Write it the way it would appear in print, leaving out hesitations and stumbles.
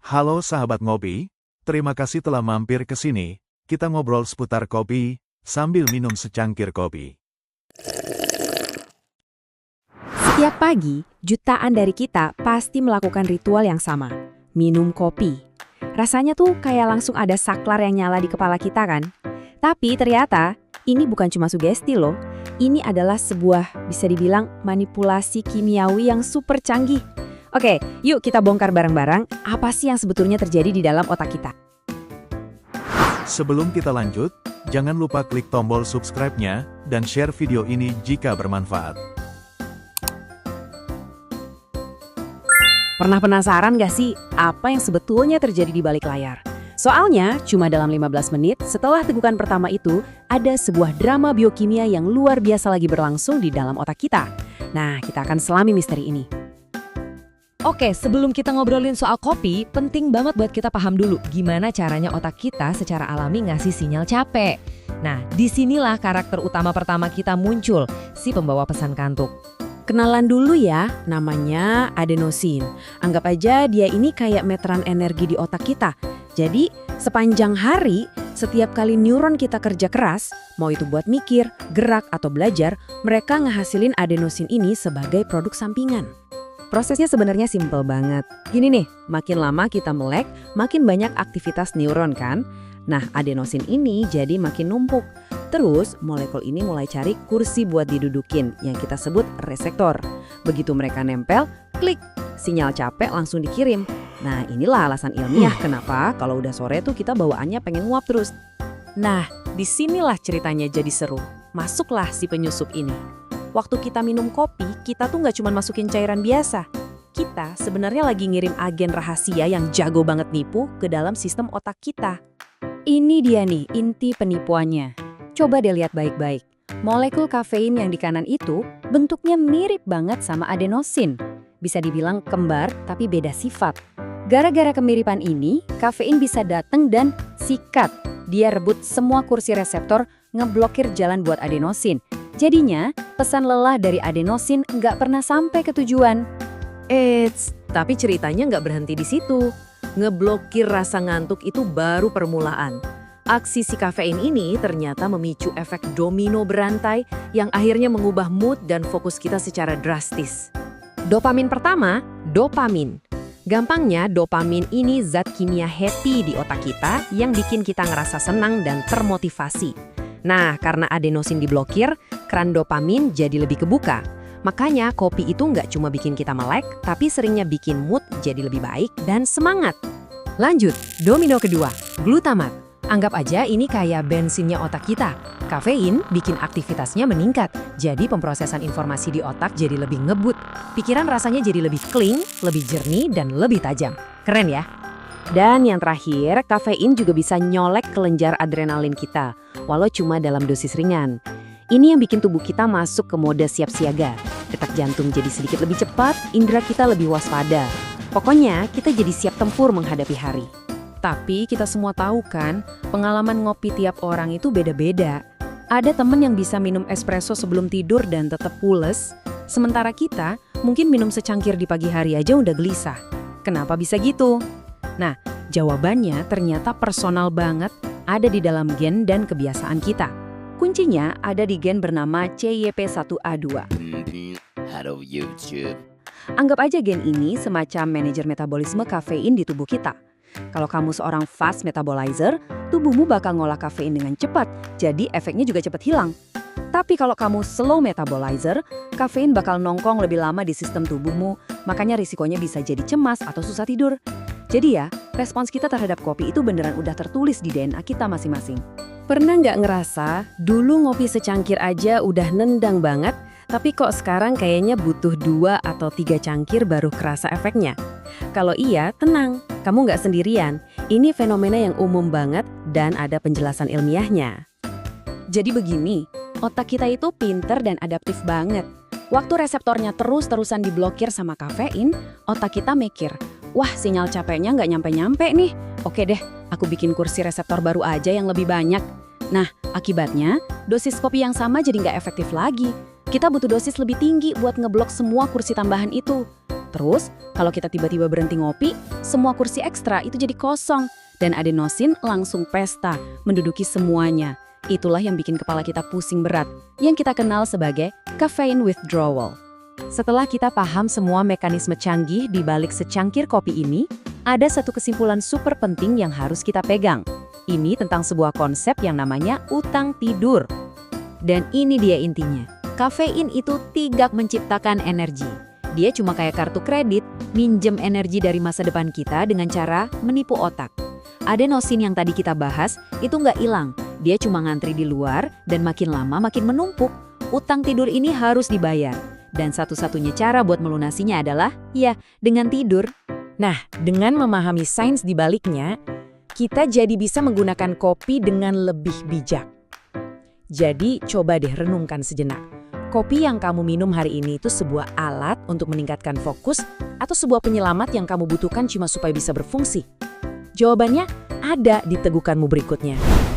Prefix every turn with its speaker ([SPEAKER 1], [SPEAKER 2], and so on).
[SPEAKER 1] Halo sahabat ngopi, terima kasih telah mampir ke sini. Kita ngobrol seputar kopi, sambil minum secangkir kopi.
[SPEAKER 2] Setiap pagi, jutaan dari kita pasti melakukan ritual yang sama, minum kopi. Rasanya tuh kayak langsung ada saklar yang nyala di kepala kita kan? Tapi ternyata, ini bukan cuma sugesti loh. Ini adalah sebuah, bisa dibilang, manipulasi kimiawi yang super canggih. Oke, yuk kita bongkar bareng-bareng apa sih yang sebetulnya terjadi di dalam otak kita.
[SPEAKER 1] Sebelum kita lanjut, jangan lupa klik tombol subscribe-nya, dan share video ini jika bermanfaat.
[SPEAKER 2] Pernah penasaran gak sih apa yang sebetulnya terjadi di balik layar? Soalnya, cuma dalam 15 menit setelah tegukan pertama itu, ada sebuah drama biokimia yang luar biasa lagi berlangsung di dalam otak kita. Nah, kita akan selami misteri ini.
[SPEAKER 3] Oke, sebelum kita ngobrolin soal kopi, penting banget buat kita paham dulu gimana caranya otak kita secara alami ngasih sinyal capek. Nah, disinilah karakter utama pertama kita muncul, si pembawa pesan kantuk.
[SPEAKER 2] Kenalan dulu ya, namanya adenosin. Anggap aja dia ini kayak meteran energi di otak kita. Jadi, sepanjang hari, setiap kali neuron kita kerja keras, mau itu buat mikir, gerak, atau belajar, mereka ngehasilin adenosin ini sebagai produk sampingan. Prosesnya sebenarnya simpel banget. Gini nih, makin lama kita melek, makin banyak aktivitas neuron kan? Nah, adenosin ini jadi makin numpuk. Terus, molekul ini mulai cari kursi buat didudukin, yang kita sebut reseptor. Begitu mereka nempel, klik, sinyal capek langsung dikirim. Nah, inilah alasan ilmiah kenapa kalau udah sore tuh kita bawaannya pengen nguap terus. Nah, disinilah ceritanya jadi seru. Masuklah si penyusup ini. Waktu kita minum kopi, kita tuh nggak cuma masukin cairan biasa. Kita sebenarnya lagi ngirim agen rahasia yang jago banget nipu ke dalam sistem otak kita. Ini dia nih inti penipuannya. Coba deh lihat baik-baik. Molekul kafein yang di kanan itu bentuknya mirip banget sama adenosin. Bisa dibilang kembar tapi beda sifat. Gara-gara kemiripan ini, kafein bisa datang dan sikat. Dia rebut semua kursi reseptor, ngeblokir jalan buat adenosin. Jadinya, pesan lelah dari adenosin nggak pernah sampai ke tujuan.
[SPEAKER 3] Tapi ceritanya nggak berhenti di situ. Ngeblokir rasa ngantuk itu baru permulaan. Aksi si kafein ini ternyata memicu efek domino berantai yang akhirnya mengubah mood dan fokus kita secara drastis. Dopamin pertama, dopamin. Gampangnya, dopamin ini zat kimia happy di otak kita yang bikin kita ngerasa senang dan termotivasi. Nah, karena adenosin diblokir, keran dopamin jadi lebih kebuka. Makanya kopi itu nggak cuma bikin kita melek, tapi seringnya bikin mood jadi lebih baik dan semangat. Lanjut, domino kedua, glutamat. Anggap aja ini kayak bensinnya otak kita. Kafein bikin aktivitasnya meningkat, jadi pemrosesan informasi di otak jadi lebih ngebut. Pikiran rasanya jadi lebih clean, lebih jernih, dan lebih tajam. Keren ya?
[SPEAKER 2] Dan yang terakhir, kafein juga bisa nyolek kelenjar adrenalin kita, walau cuma dalam dosis ringan. Ini yang bikin tubuh kita masuk ke mode siap siaga. Detak jantung jadi sedikit lebih cepat, indera kita lebih waspada. Pokoknya, kita jadi siap tempur menghadapi hari. Tapi kita semua tahu kan, pengalaman ngopi tiap orang itu beda-beda. Ada temen yang bisa minum espresso sebelum tidur dan tetap pules, sementara kita mungkin minum secangkir di pagi hari aja udah gelisah. Kenapa bisa gitu? Nah, jawabannya ternyata personal banget, ada di dalam gen dan kebiasaan kita. Kuncinya ada di gen bernama CYP1A2.
[SPEAKER 4] Halo YouTube.
[SPEAKER 2] Anggap aja gen ini semacam manajer metabolisme kafein di tubuh kita. Kalau kamu seorang fast metabolizer, tubuhmu bakal ngolah kafein dengan cepat, jadi efeknya juga cepat hilang. Tapi kalau kamu slow metabolizer, kafein bakal nongkrong lebih lama di sistem tubuhmu, makanya risikonya bisa jadi cemas atau susah tidur. Jadi ya, respons kita terhadap kopi itu beneran udah tertulis di DNA kita masing-masing. Pernah nggak ngerasa, dulu ngopi secangkir aja udah nendang banget, tapi kok sekarang kayaknya butuh 2 atau 3 cangkir baru kerasa efeknya? Kalau iya, tenang, kamu nggak sendirian. Ini fenomena yang umum banget dan ada penjelasan ilmiahnya. Jadi begini, otak kita itu pinter dan adaptif banget. Waktu reseptornya terus-terusan diblokir sama kafein, otak kita mikir, wah sinyal capeknya nggak nyampe-nyampe nih. Oke deh, aku bikin kursi reseptor baru aja yang lebih banyak. Nah, akibatnya dosis kopi yang sama jadi nggak efektif lagi. Kita butuh dosis lebih tinggi buat ngeblok semua kursi tambahan itu. Terus, kalau kita tiba-tiba berhenti ngopi, semua kursi ekstra itu jadi kosong. Dan adenosin langsung pesta, menduduki semuanya. Itulah yang bikin kepala kita pusing berat, yang kita kenal sebagai caffeine withdrawal. Setelah kita paham semua mekanisme canggih di balik secangkir kopi ini, ada satu kesimpulan super penting yang harus kita pegang. Ini tentang sebuah konsep yang namanya utang tidur.
[SPEAKER 3] Dan ini dia intinya. Kafein itu tidak menciptakan energi. Dia cuma kayak kartu kredit, minjem energi dari masa depan kita dengan cara menipu otak. Adenosin yang tadi kita bahas itu nggak hilang. Dia cuma ngantri di luar dan makin lama makin menumpuk. Utang tidur ini harus dibayar. Dan satu-satunya cara buat melunasinya adalah, ya, dengan tidur.
[SPEAKER 2] Nah, dengan memahami sains di baliknya, kita jadi bisa menggunakan kopi dengan lebih bijak. Jadi, coba deh renungkan sejenak. Kopi yang kamu minum hari ini itu sebuah alat untuk meningkatkan fokus atau sebuah penyelamat yang kamu butuhkan cuma supaya bisa berfungsi? Jawabannya ada di tegukanmu berikutnya.